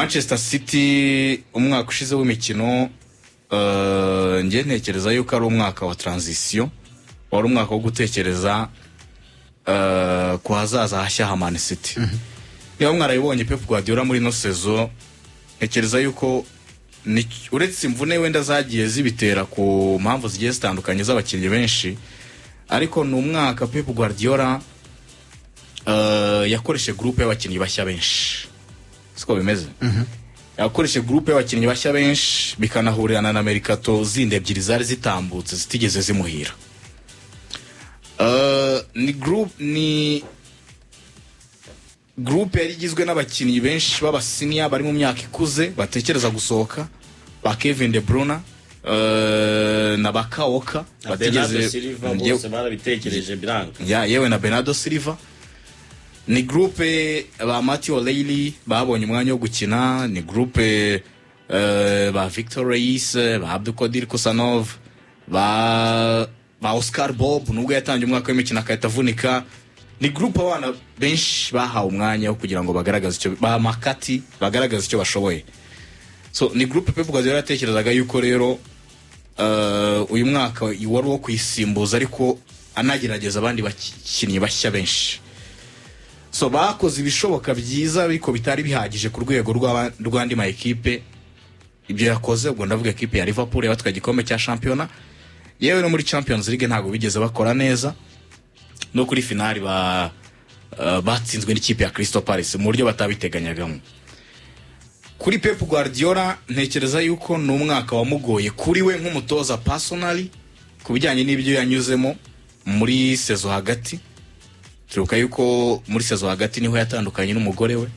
Manchester City umwaka ushize w'imikino ngiye ntekereza yuko ari umwaka wa transition, wari umwaka wo gutekereza ku hazaza hashya ha Man City. Niba mwarayibonye Pep Guardiola muri no sezo, ntekereza yuko uretse imvune wenda zagiye zibitera ku mpamvu zigiye zitandukanye z'abakinnyi benshi, ariko ni umwaka Pep Guardiola yakoreshe groupe y'abakinnyi bashya benshi. Siko bimeze. Yakoreshe groupe y'abakinnyi bashya benshi bikanahurirana na mercato zindi ebyiri zari zitambutse zitigeze zimuhira. Ni groupe yari igizwe n'abakinnyi benshi baba senior bari mu myaka ikuze batekereza gusohoka, ba Kevin De Bruyne na Bakaoka batigeze Silva bose barabitekereje biranga. Yewe na Bernardo Silva. Ni groupe ba Matteo O'Leary babonye umwanya wo gukina, ni groupe ba Victor Reis, ba Abdulkadir Kusanov, ba Oscar Bob nubwo yatangiye umwaka w'imikino akayitavunika. Ni groupe abana benshi bahawe umwanya wo kugira ngo bagaragaze icyo ba Makati bagaragaze icyo bashoboye. So ni groupe Pep Guardiola yatekerezaga yuko rero uyu mwaka wari wo kwisimbuza ariko anagerageza abandi bakinnyi bashya benshi. So bakoze ibishoboka byiza ariko bitari bihagije ku rwego rw'andi ma equipe. Ibyo yakoze ubwo ndavuga equipe ya Liverpool yabatwaye igikombe cya championnat, yewe no muri Champions League ntago bigeze bakora neza, no kuri finali batsinzwe n'ikipe ya Crystal Palace mu buryo batabiteganyagamo. Kuri Pep Guardiola ntekereza yuko ni umwaka wamugoye kuri we nk'umutoza personally kubijyanye n'ibyo yanyuzemo muri sezo hagati. Turuka yuko muri sezo hagati niho yatandukanye n'umugore we,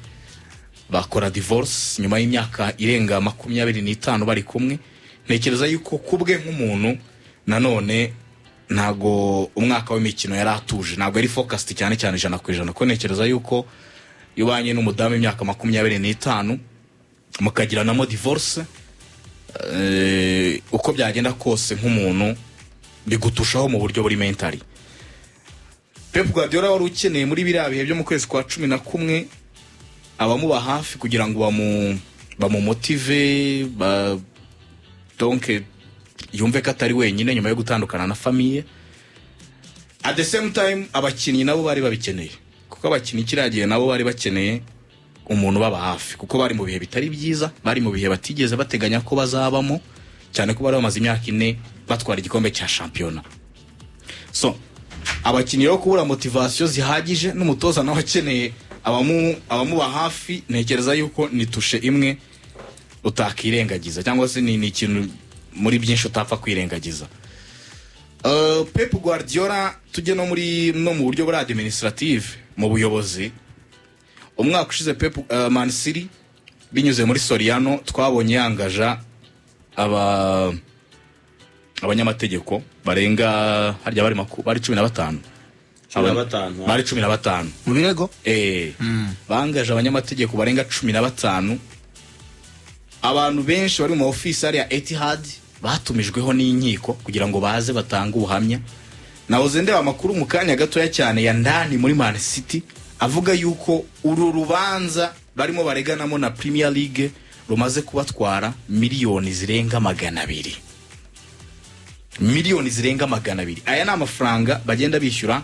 bakora divorce nyuma y'imyaka irenga 25 bari kumwe. Ntekereza yuko kubwe nk'umuntu nanone ntago umwaka w'imikino yari atuje, ntago yari focused cyane 100%, ko ntekereza yuko yubanye n'umudamu imyaka 25 mukagiranamo divorce, uko byagenda kose nk'umuntu bigutushaho mu buryo buri mentally. Pep Guardiola wari ukeneye muri biriya bihe byo mu kwezi kwa 11 abamuba hafi kugira ngo bamumotive donc yumve ko atari wenyine nyuma yo gutandukana na famille. At the same time abakinnyi nabo bari babikeneye, kuko abakinnyi kiragiye nabo bari bakeneye umuntu baba hafi, kuko bari mu bihe bitari byiza, bari mu bihe batigeze bateganya ko bazabamo, cyane ko bari bamaze imyaka 4 batwara igikombe cya championnat. So abakinnyi yo kubura motivation zihagije n'umutoza nawe akeneye abamuba hafi. Ntekereza yuko nitushe imwe utakirengagiza, cyangwa se ni ikintu muri byinshi utapfa kwirengagiza. Pep Guardiola tujye no mu buryo bwa administrative mu buyobozi. Umwaka ushize Pep Man City binyuze muri Soriano twabonye yangaja abanyamategeko barenga harya bari 15 bari 15 mu birego bangaje abanyamategeko barenga 15. Abantu benshi bari mu office ari ya Etihad batumijweho n'inkiko kugira ngo baze batanga ubuhamya. Nahoze ndeba amakuru mu kanya gatoya cyane ya ndani muri Man City avuga yuko uru rubanza barimo bareganamo na Premier League rumaze kubatwara miliyoni zirenga 200. Miliyoni zirenga 200. Aya ni amafaranga bagenda bishyura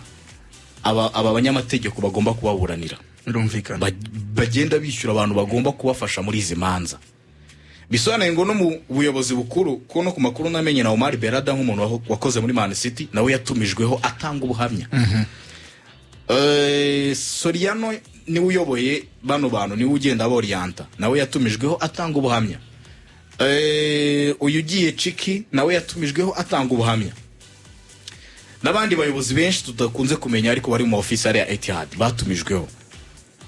aba banyamategeko bagomba kubaburanira. Birumvikana bagenda bishyura abantu bagomba kubafasha muri izi manza. Bisobanuye ngo no mu buyobozi bukuru ko no ku makuru namenye na Omar Berada nk'umuntu wakoze muri Man City nawe yatumijweho atanga ubuhamya. Soriano ni uyoboye bano bantu, ni ugenda aborienta, nawe yatumijweho atanga ubuhamya. Uyugiye Chiki nawe yatumijweho atanga ubuhamya. Nabandi bayobozi benshi tutakunze kumenya ariko bari mu office ari ya Etihad batumijweho.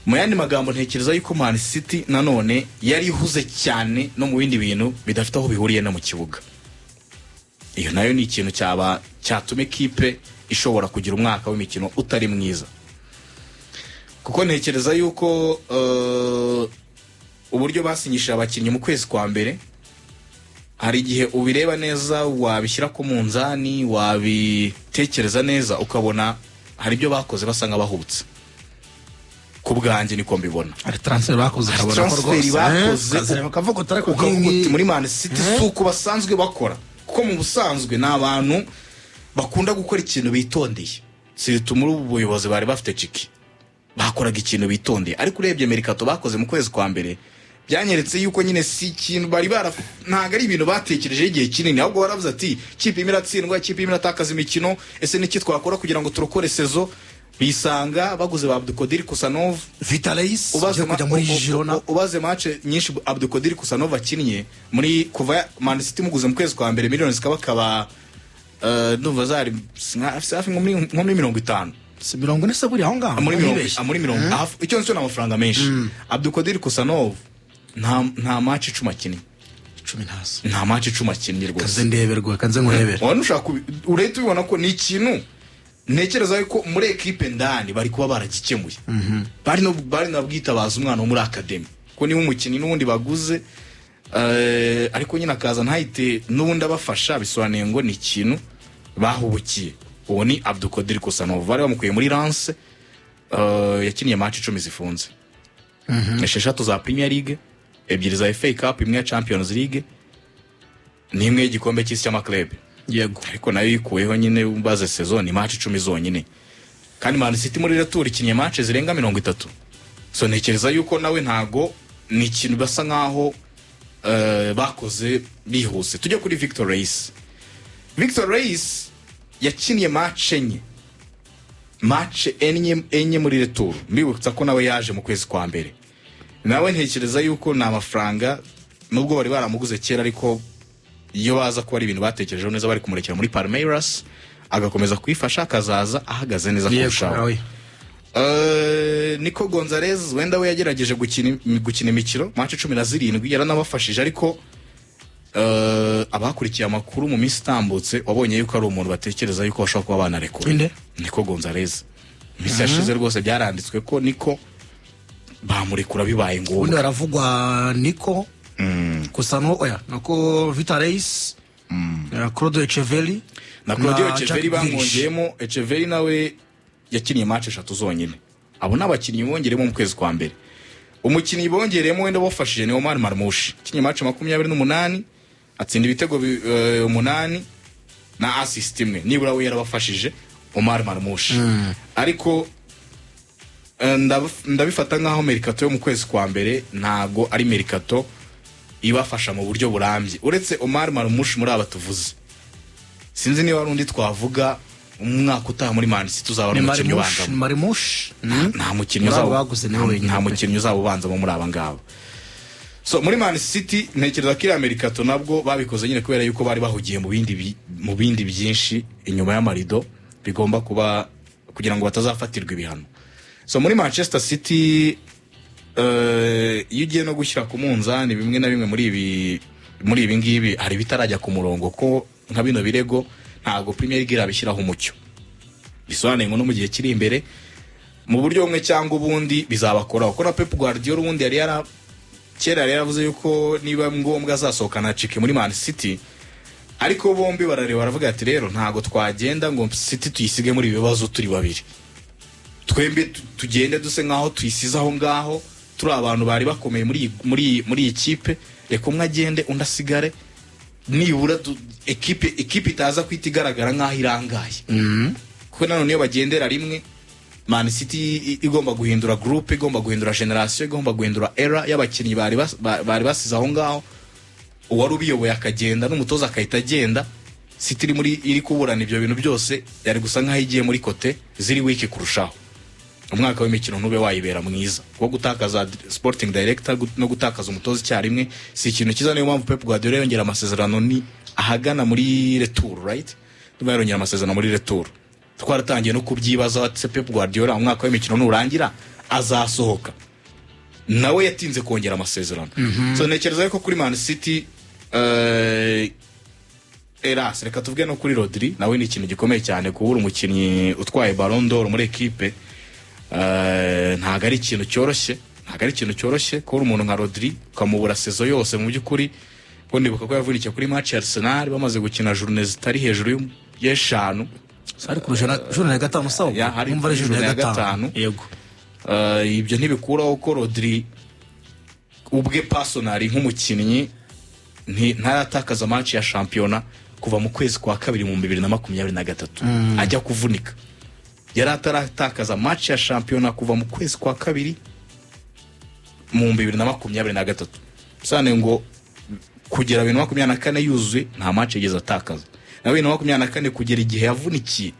Mu yandi magambo ntekereza yuko Man City nanone yari ihuze cyane no mu bindi bintu bidafite aho bihuriye no mu kibuga. Iyo nayo ni ikintu cyatume equipe ishobora kugira umwaka w'imikino utari mwiza. Kuko ntekereza yuko uburyo basinyisha abakinnyi mu kwezi kwa mbere hari igihe ubireba neza wabishyira ku munzani wabitekereza neza ukabona hari ibyo bakoze basanga bahubutse. ku bwanjye niko mbibona. ari transfer bakoze kabona ko rwose bakoze bakavuga utari ukavuga muri Man City suko basanzwe bakora kuko mu busanzwe n'abantu bakunda gukora ikintu bitondeye. Muri ubu buyobozi bari bafite Chiki bakoraga ikintu bitondeye, ariko urebye Mercato bakoze mu kwezi kwa mbere byanyeretse yuko nyine si ikintu bari ntago ari ibintu batekereje igihe kinini, ahubwo baravuze ati kipe imiratsindwa, kipe imiratakaza imikino, ese niki twakora kugira ngo turokore sezo. Bisanga baguze ba Abdulkadir Kusanov, Vitalis ubaze kujya muri Girona, ubaze match nyinshi Abdulkadir Kusanov akinnye muri kuva Man City muguze mu kwezi kwa mbere miliyoni zikaba ndumva zari hafi nko muri 50 si 40 se buri aho ngaho muri 50 icyo nicyo n'amafaranga menshi. Abdulkadir Kusanov nta match 10 akinnye, 10 ntasi nta match 10 akinnye rwose. Kaze ndeberwa kanze nkurebera wano ushaka urahita ubibona ko ni ikintu ntekereza yuko muri equipe ndani bari kuba baragikemuye. Bari nabwitabaza umwana wo muri academy ko niba umukini n'ubundi baguze ariko nyine akaza ntahite n'ubundi abafasha, bisobanuye ngo ni ikintu bahubukiye. Uwo ni Abdulkadir Kusanov bari bamukuye muri Lens, yakiniye match 10 zifunze, 6 za Premier League, 2 za FA Cup, 1 ya Champions League, ni 1 y'igikombe cy'isi cy'amaklub. Yego, ariko nayo yikuyeho nyine umbaze saison ni match 10 zonyine, kandi Man City muri retour ikinye match zirenga 30. So ntekereza yuko nawe ntago ni ikintu basa nkaho bakoze bihuse. Tujya kuri Victor Reis. Victor Reis yakiniye match enye muri retour, mbibutsa ko nawe yaje mu kwezi kwa mbere. Nawe ntekereza yuko na amafaranga nubwo bari baramuguze kera, ariko iyo baza ko ari ibintu batekerejeho neza bari kumurekera muri Palmeiras agakomeza kwifasha akazaza ahagaze neza kurushaho. Nico Gonzalez wenda we yagerageje gukina imikino match 17 yaranabafashije, ariko abakurikiye amakuru mu minsi itambutse wabonye yuko ari umuntu batekereza yuko bashobora kuba banarekura. Nico Gonzalez minsi yashize rwose byaranditswe ko Nico bamurekura bibaye ngombwa. Undi baravugwa Nico Kusano nako Vitalis Claudio Echeverri na Claudio Echeverri bamwongeyemo. Echeverri nawe yakiniye match 3 zonyine. Abo nabakinnyi bongeremo mu kwezi kwa mbere. Umukinnyi bongeremo wenda bafashije ni Omar Marmoush, kinye match 28 atsinda ibitego 8 na assist imwe, nibura we yarabafashije Omar Marmoush. Ariko ndabifata nkaho Mercato yo mu kwezi kwa mbere ntago ari Mercato ibafasha mu buryo burambye. Uretse Omar Marmoush muri aba tuvuze, sinzi niba rundi twavuga umwaka utaha muri Man City tuzaba umukinnyi ubanga Marmoush nta mukinnyi uzaba ubanza muri aba ngabo. So muri Man City ntekereza ko Mercato nabwo babikoze nyine kubera yuko bari bahugiye mu bindi byinshi inyuma y'amarido bigomba kuba kugira ngo batazafatirwa ibihano. So muri Manchester City iyo ugiye no gushyira ku munzani bimwe na bimwe muri ibi ngibi hari bitarajya ku murongo ko nka bino birego ntago Premier League irabishyiraho umucyo. Bisobanuye ngo no mu gihe kiri imbere mu buryo bumwe cyangwa ubundi bizabakora. Uko na Pep Guardiola ubundi yari yaravuze yuko niba ngombwa azasohokana Chiki muri Man City, ariko bombi barareba baravuga ati rero ntago twagenda ngo City tuyisige muri ibibazo turi babiri, twembe tugende duse nkaho tuyisize aho ngaho turi abantu bari bakomeye muri ikipe, reka umwe agende undi asigare, nibura ekipe itaza kwita igaragara nkaho irangaye. Kuko nanone iyo bagendera rimwe Man City igomba guhindura group, igomba guhindura generation, igomba guhindura era y'abakinnyi bari basize aho ngaho, uwari ubiyoboye akagenda n'umutoza akahita agenda. City iri kuburana ibyo bintu byose yari gusa nkaho igiye muri kote ziri wiki kurushaho. Umwaka w'imikino ntube wayibera mwiza, kuko gutakaza sporting director no gutakaza umutoza icyarimwe si ikintu kiza. Niyo mpamvu Pep Guardiola yongera amasezerano ni ahagana muri retour, right? Tubayongera amasezerano muri retour. Twaratangiye no kubyibaza ati Pep Guardiola umwaka w'imikino nurangira azasohoka. Nawe yatinze kongera amasezerano. So nekereza ko kuri Man City reka tuvuge no kuri Rodri, nawe ni ikintu gikomeye cyane kubura umukinnyi utwaye Ballon d'Or muri equipe. Ntago ari ikintu cyoroshye kubura umuntu nka Rodri ukamubura sezo yose mu by'ukuri. Ko ndibuka ko yavunikiye kuri match ya Arsenal bamaze gukina journée zitari hejuru y'eshanu. Sari kurusha journée ya gatanu sawa. Umva journée ya gatanu. Yego. ibyo ntibikuraho ko Rodri ubwe personally nk'umukinnyi ntaratakaza match ya shampiyona kuva mu kwezi kwa kabiri mu 2023 ajya kuvunika. Yari ataratakaza match ya shampiyona kuva mu kwezi kwa kabiri mu 2023. Sane ngo kugera 2024 yuzuye nta match yigeze atakaza. Na 2024 kugera igihe yavunikiye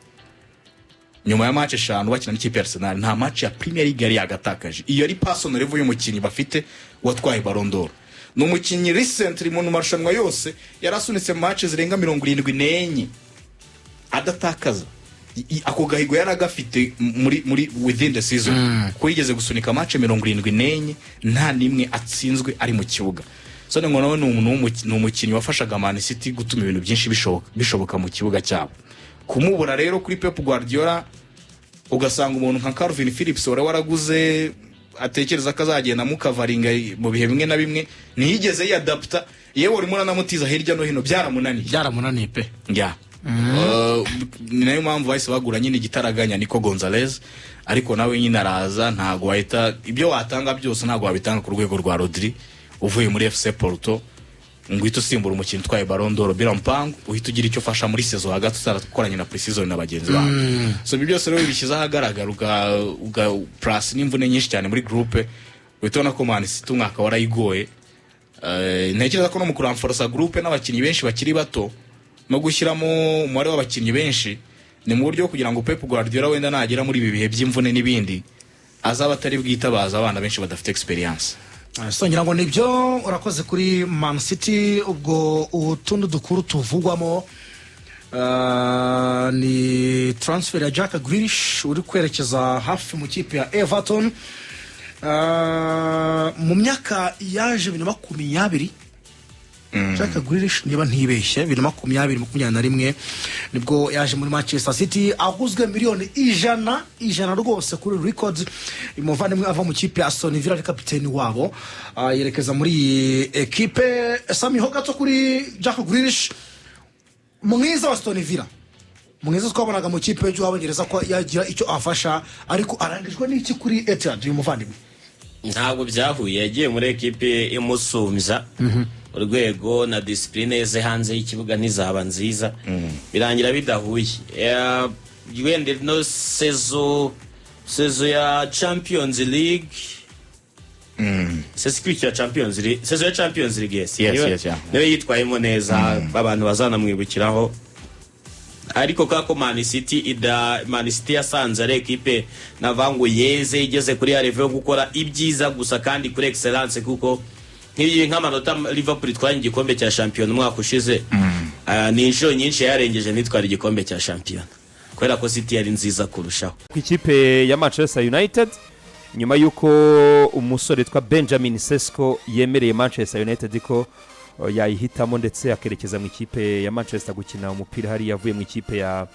nyuma ya match 5 bakina n'ikipe ya Arsenal nta match ya Premier League yari yagatakaje. Iyo ari personal level y'umukinnyi bafite watwaye Ballon d'Or. N'umukinnyi recently mu marushanwa yose yarasunitse match zirenga 74 adatakaza. Ako gahigo yaragafite muri within the season ko yigeze gusunika match 74 nta nimwe atsinzwe ari mu kibuga. So ngo nawe n'umukinnyi wafashaga Man City gutuma ibintu byinshi bishoboka mu kibuga cyabo. Kumubura rero kuri Pep Guardiola ugasanga umuntu nka Calvin Phillips waraguze atekereza ko azagenda mukavaringa mu bihe bimwe na bimwe ntiyigeze yadapta yewe urimo nanamutiza hirya no hino byaramunaniye pe ya ni nayo mpamvu bahise bagura nyine igitaraganya Nico Gonzalez ariko nawe nyine araza ntago wahita ibyo watanga byose ntago wabitanga ku rwego rwa Rodri uvuye muri FC Porto ngwito simbura umukinnyi twaye Ballon d'Or bila mpango uhita ugira icyo fasha muri saison hagati utarakoranye na pre-season na bagenzi bawe. So ibyo byose rero bishyize ahagaragara uga plus n'imvune nyinshi cyane muri groupe witona ko Man City umwaka warayigoye. Ntekereza ko no mu kuramforsa groupe n'abakinnyi benshi bakiri bato no gushyiramo umubare w'abakinnyi benshi ni mu buryo kugira ngo Pep Guardiola wenda nagera muri ibi bihe by'imvune n'ibindi azaba atari bwitabaza abana benshi badafite experience. So ngira ngo nibyo urakoze kuri Man City. Ubwo utundu dukuru tuvugwamo ni transfer ya Jack Grealish uri kwerekeza hafi mu kipe ya Everton mu myaka yaje 2020. Jack Grealish niba ntibeshye 2021 nibwo yaje muri Manchester City aguzwe miliyoni 100 rwose kuri record. Imuvandimwe ava mu kipe ya Aston Villa ari kapiteni wabo yerekeza muri equipe. Sami ho gato kuri Jack Grealish mwiza wa Aston Villa mwiza twabonaga mu kipe y'Abongereza ko yagira icyo afasha ariko arangijwe n'iki kuri Etihad uyu muvandimwe ntabwo byahuye yagiye muri equipe imusumza urwego na discipline ze hanze y'ikibuga ntizaba nziza birangira bidahuye. Wende no sezo ya Champions League sezo ya Champions League yes niwe yitwayemo neza abantu bazanamwibukiraho ariko kako Man City yasanze ari equipe navango yeze igeze kuri level yo gukora ibyiza gusa kandi kuri excellence kuko nk'iyi nk'amanota Liverpool twanye igikombe cya champion umwaka ushize ni inshuro nyinshi yarengeje nitwara igikombe cya champion kubera ko City yari nziza kurushaho. Ku ikipe ya Manchester United nyuma yuko umusore twa Benjamin Sesko yemereye Manchester United ko yayihitamo ndetse akerekeza mu ikipe ya Manchester gukina umupira hari yavuye mu ikipe ya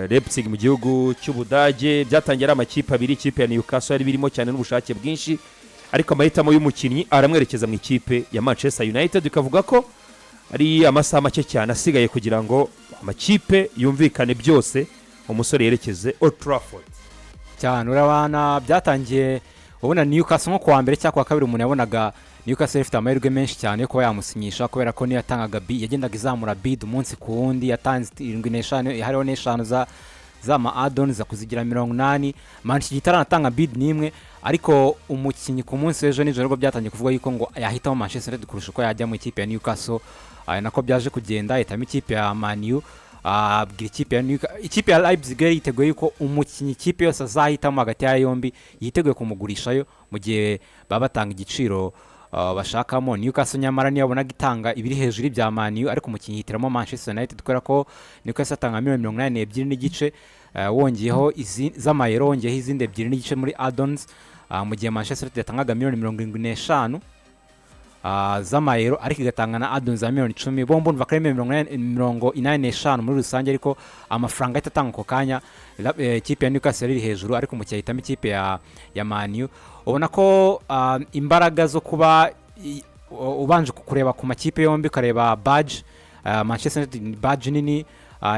Leipzig mu gihugu cy'Ubudage. Byatangira amakipe abiri, ikipe ya Newcastle yari birimo cyane n'ubushake bwinshi ariko amahitamo y'umukinnyi aramwerekeza mu ikipe ya Manchester United. Bikavuga ko ari amasaha make cyane asigaye kugira ngo amakipe yumvikane byose umusore yerekeze Old Trafford cyane. Urabana byatangiye ubona Newcastle nko kwa mbere cyangwa kwa kabiri umuntu yabonaga Newcastle ifite amahirwe menshi cyane ko yamusinyisha kubera ko niyo yatangaga bid yagendaga izamura bid umunsi ku wundi yatanze 75 hariho n'eshanu za ma add-ons za kuzigira 80 Manchester itaranatanga bid nimwe ariko umukinnyi ku munsi w'ejo nijoro rwo byatangiye kuvuga yuko ngo yahitamo Manchester United kurusha uko yajya mu ikipe ya Newcastle. Nako byaje kugenda yitamo ikipe ya Man U ikipe ya Leipzig yiteguye yuko umukinnyi ikipe yose azahitamo hagati ya yombi yiteguye kumugurishayo mu gihe baba batanga igiciro bashakamo. Newcastle nyamara niyo yabonaga itanga ibiri hejuru y'ibya Man U ariko umukinnyi yitiramo Manchester United kubera ko Newcastle atanga 82 n'igice wongeyeho z'amayero wongeyeho izindi 2 n'igice muri add-ons mu gihe Manchester United yatangaga 75 z'amayero ariko igatanga na add-ons za 10 bombo ndva kare 85 muri rusange ariko amafaranga itatanga ko kanya ikipe ya Newcastle iri hejuru ariko mu cyahitamo ikipe ya Man U. Ubona ko imbaraga zo kuba ubanje kureba ku makipe yombi kareba badge Manchester United badge nini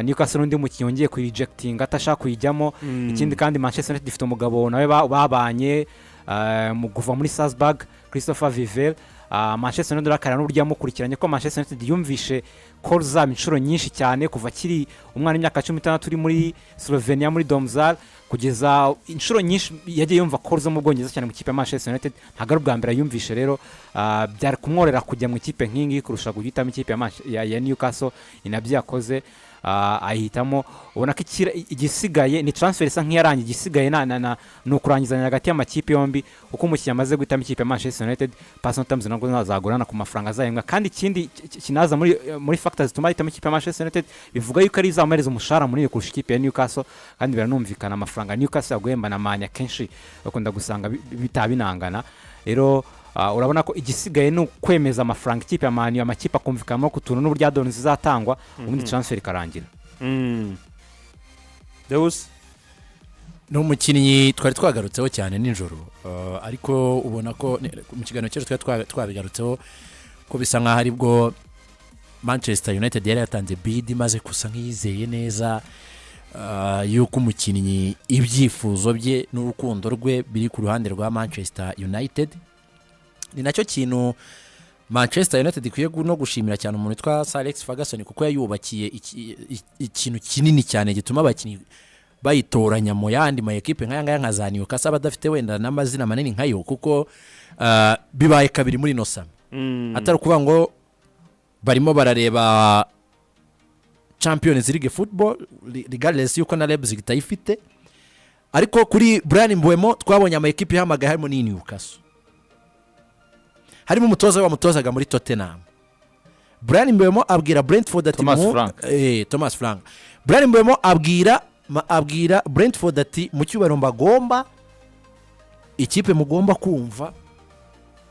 Newcastle n'undi mukinnyi wongeye kuyijectinga atashaka kuyijyamo. Ikindi kandi Manchester United ifite umugabo nawe babanye mu kuva muri Salzburg, Christopher Vivell. Manchester United akara n'uburyo yamukurikiranye ko Manchester United yumvishe call za inshuro nyinshi cyane kuva kiri umwana w'imyaka 16 turi muri Slovenia muri Domžale kugeza inshuro nyinshi yagiye yumva call zo mu Bwongereza cyane mu kipe ya Manchester United. Ntago bwa mbere yumvishe rero byari kumworera kujya mu kipe nk'ingi kurusha guhitamo ikipe ya Newcastle. Inabyo yakoze ahitamo. Ubona ko igisigaye ni transfer isa nk'iyarangiye. Igisigaye no kurangizanya hagati y'amakipe yombi uko umukinnyi amaze guhitamo ikipe ya Manchester United. Personal terms nabwo nazagurana ku mafaranga azahembwa, kandi ikindi kinaza muri factors zituma ahitamo ikipe ya Manchester United bivuga yuko ari izamuhereza umushahara munini kurusha ikipe ya Newcastle, kandi biranumvikana amafaranga Newcastle yaguhemba na manya kenshi bakunda gusanga bitabinangana. Rero urabona ko igisigaye no kwemeza amafaranga ikipe ya Man U, amakipe akumvikana ko tuntu n'uburyo adoni zizatangwa ubundi transfer ikarangira. Deus no mukinnyi twari twagarutseho cyane nijoro, ariko ubona ko mu kiganiro cyacu twabigarutseho ko bisa nkaho ari bwo Manchester United yari yatanze bid maze kusa nk'iyizeye neza yuko umukinnyi ibyifuzo bye n'urukundo rwe biri ku ruhande rwa Manchester United. Ni nacyo kintu Manchester United ikwiye no gushimira cyane umuntu witwa Sir Alex Ferguson, kuko yayubakiye ikintu kinini cyane gituma abakinnyi bayitoranya mu yandi ma equipe nk'aya nka za Newcastle badafite wenda n'amazina manini nkayo, kuko bibaye kabiri muri no sama. Atari kuvuga ngo barimo barareba Champions League football regardless yuko na Leipzig itayifite, ariko kuri Bryan Mbeumo twabonye ama equipe hamagaye harimo ni Newcastle, harimo umutoza wamutozaga muri Tottenham. Bryan Mbeumo abwira Brentford ati Thomas Frank. Bryan Mbeumo abwira Brentford ati mu cyubaro mbagomba ikipe mugomba kumva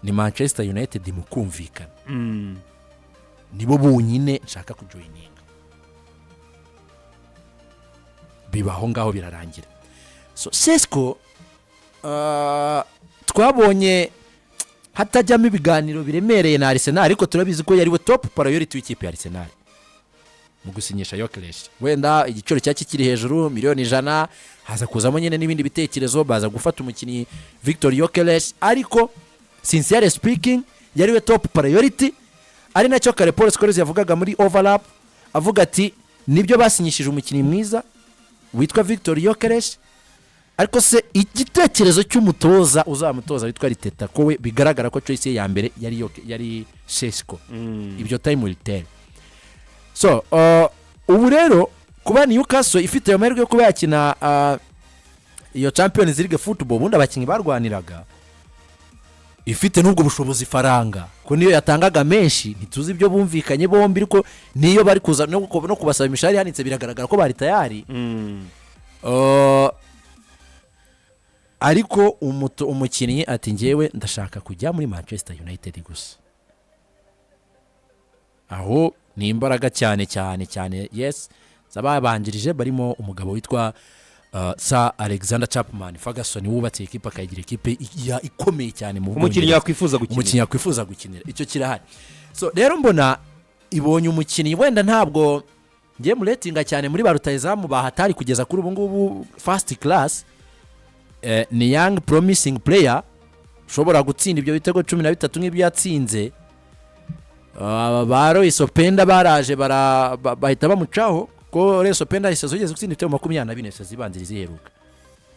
ni Manchester United mukumvikana. Nibo bonyine nshaka kujoininga. Bibaho ngaho birarangira. So Sesko twabonye hatajyamo ibiganiro biremereye na Arsenal, ariko turabizi ko yariwe top priority w'ikipe ya Arsenal mu gusinyisha Gyökeres. Wenda igiciro cyaki kiri hejuru miliyoni 100, haza kuzamo nyine n'ibindi bitekerezo baza gufata umukinnyi Victor Gyökeres, ariko sincerely speaking yariwe top priority. Ari nacyo kare Paul Scholes yavugaga muri overlap, avuga ati nibyo basinyishije umukinnyi mwiza witwa Victor Gyökeres, ariko se igitekerezo cy'umutoza uzamutoza witwa Arteta ko we bigaragara ko choice ye ya mbere yari Sesko. Ibyo time will tell. So ubu rero kuba Newcastle ifite yo mahirwe yo kuba yakina iyo Champions League football, bundi abakinnyi barwaniraga ifite n'ubwo bushobozi faranga ko niyo yatangaga menshi, ntituzi ibyo bumvikanye bombi, ariko niyo bari kuza no kubasaba imishahara yanitse biragaragara ko bari tayari. Ariko umukinnyi ati ngewe ndashaka kujya muri Manchester United gusa. Aho ni imbaraga cyane yes zababanjirije barimo umugabo witwa Sir Alexander Chapman Ferguson wubatse ikipe akayigira ikipe ikomeye cyane mu umukinnyi yakwifuza gukinira icyo kirahari. So rero mbona ibonye umukinnyi wenda ntabwo ngiye muretinga cyane muri barutayizamu bahatari kugeza kuri ubu ngubu first class, ni young promising player ushobora gutsinda ibyo bitego 13 nk'ibyo yatsinze. Baro Isopenda baraje bahita bamucaho ko Isopenda isazo yigeze gutsinda ibitego 24 zibanzira ziheruka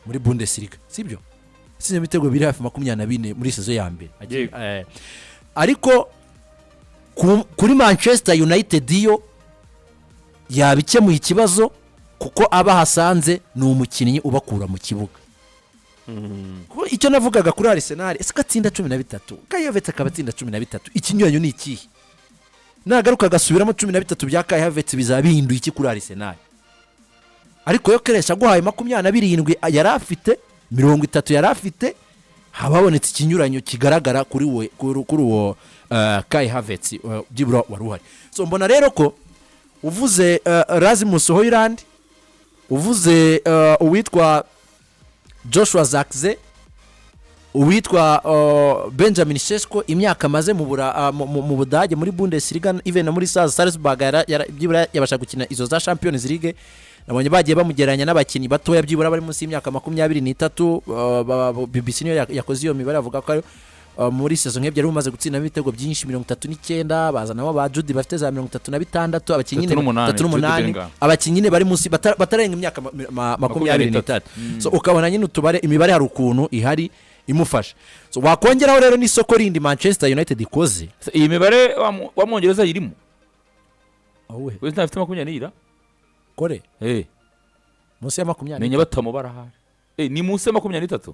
muri Bundesliga, sibyo? Sinye ibitego biri hafi 24 muri sazo ya mbere. Ariko kuri Manchester United yo yabikemuye ikibazo kuko aba hasanze ni umukinnyi ubakura mu kibuga. Kuko icyo navugaga kuri Arsenal ese katsinda 13 Kayovetse akabatsinda 13 ikinyuranyo ni iki? Nagaruka gasubiramo 13 bya Kayovetse bizabihinduye iki kuri Arsenal? Ariko yo keresha guhaye 27 yari afite 30 yari afite, hababonetse ikinyuranyo kigaragara kuri uwo Kai Havertz byibura waruhari. So mbona rero ko uvuze Rasmus Hojlund, uvuze uwitwa Joshua Zirkzee, uwitwa Benjamin Sesko imyaka amaze mu Budage muri Bundesliga even muri Salzburg byibura yabasha gukina izo za Champions League. Nabonye bagiye bamugeranya n'abakinnyi batoya byibura bari munsi y'imyaka 23. BBC niyo yakoze iyo mibare avuga ko muri saison nk'ebyiri ari umaze gutsinda ibitego byinshi 39, bazana ba Judy bafite za 36, abakinnyi 38, abakinnyi bari munsi batarenga imyaka 23. So ukabona nyine utubare imibare hari ukuntu ihari imufasha. So wakongeraho rero n'isoko rindi Manchester United ikoze. Iyi mibare wa Mwongereza yirimo. Awe. Wese ntafite 20 kore. Munsi ya 20. Menya batamubara hari. Ni munsi ya 23.